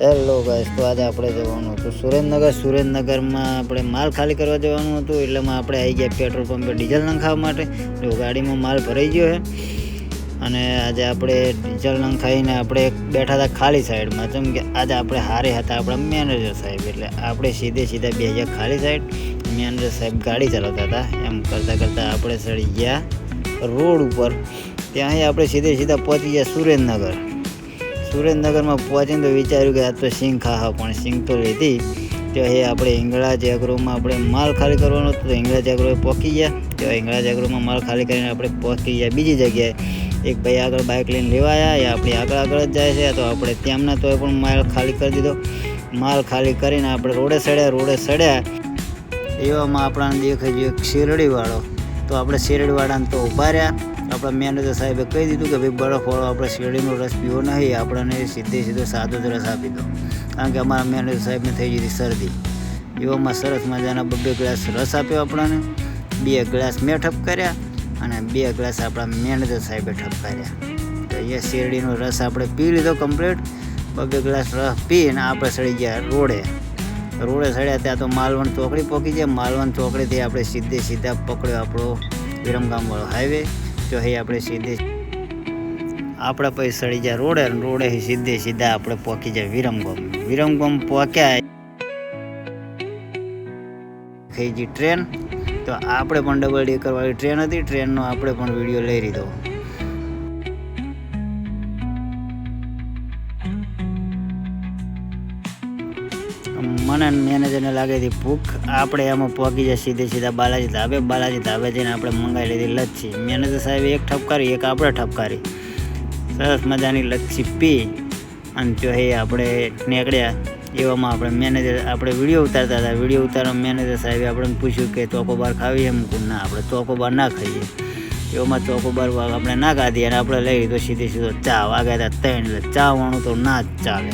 Hello guys, તો આજે આપણે જવાનું હતું સુરેન્દ્રનગરમાં આપણે માલ ખાલી કરવા જવાનું હતું. એટલેમાં આપણે આવી ગયા પેટ્રોલ પંપે ડીઝલ નંખાવવા માટે. જો ગાડીમાં માલ ભરાઈ ગયો છે અને આજે આપણે ડીઝલ નંખાઈને આપણે બેઠા હતા ખાલી સાઈડમાં. જેમ કે આજે આપણે હારે હતા આપણા મેનેજર સાહેબ, એટલે આપણે સીધા બે ગયા ખાલી સાઈડ. મેનેજર સાહેબ ગાડી ચલાવતા હતા. એમ કરતાં આપણે ચડી ગયા રોડ ઉપર. ત્યાંથી આપણે સીધા પહોંચી ગયા સુરેન્દ્રનગરમાં પહોંચીને તો વિચાર્યું કે આ તો સિંગ ખાવા, પણ સિંગ તો લીધી. તો એ આપણે હિંગળાજ એગ્રોમાં આપણે માલ ખાલી કરવાનો હતો. તો હિંગળાજ એગ્રોએ પહોંચી ગયા. તો હિંગળાજ એગ્રોમાં માલ ખાલી કરીને આપણે પહોંચી ગયા બીજી જગ્યાએ. એક ભાઈ આગળ બાઇક લઈને લેવા આવ્યા, એ આપણી આગળ જ જાય છે. તો આપણે તેમના તોય પણ માલ ખાલી કરી દીધો. માલ ખાલી કરીને આપણે રોડે સડ્યા એવામાં આપણાને દેખાઈ ગયો એક શેરડીવાળો. તો આપણે શેરડીવાળાને તો ઊભા રહ્યા. આપણા મેનેજર સાહેબે કહી દીધું કે ભાઈ બરફવાળો આપણે શેરડીનો રસ પીવો નહીં, આપણને સીધો સાદો જ રસ આપી દો. કારણ કે અમારા મેનેજર સાહેબને થઈ ગઈ હતી શરદી. એવામાં સરસ મજાના 2 ગ્લાસ રસ આપ્યો આપણને. 2 ગ્લાસ મેં ઠપકાર્યા અને 2 ગ્લાસ આપણા મેનેજર સાહેબે ઠપકાર્યા. તો એ શેરડીનો રસ આપણે પી લીધો કમ્પ્લીટ. 2 ગ્લાસ રસ પીને આપણે ચડી ગયા રોડે સડ્યા. ત્યાં તો માલવણ ચોકડી પહોંચી જાય. માલવણ ચોકડીથી આપણે સીધા પકડ્યો આપણો વિરમગામવાળો હાઈવે. તો અહીં આપણે આપણે પછી સડી જાય રોડે સીધા આપણે પહોંચી જાય વિરમગામ પહોંચ્યા. થઈ ગઈ ટ્રેન. તો આપણે પણ ડબલ ડેકર વાળી ટ્રેન હતી. ટ્રેનનો આપણે પણ વિડીયો લઈ લીધો. મને મેનેજરને લાગે હતી ભૂખ. આપણે એમાં પહોંચી જાય સીધા બાલાજી ધાબે જઈને આપણે મંગાવી લીધી લચ્છી. મેનેજર સાહેબે એક ઠપકારી, એક આપણે ઠપકારી. સરસ મજાની લચ્છી પી અને જો એ આપણે નીકળ્યા. એવામાં આપણે વિડીયો ઉતારતા હતા. વિડીયો ઉતારવા મેનેજર સાહેબે આપણને પૂછ્યું કે ચોકોબાર ખાવી એમ? ના, આપણે ચોકોબાર ના ખાઈએ. એવામાં ચોકોબાર આપણે ના ખાધી અને આપણે લઈ લીધો સીધો ચા. વાગ્યા હતા 3, એટલે ચા વાળું તો ના જ ચાલે.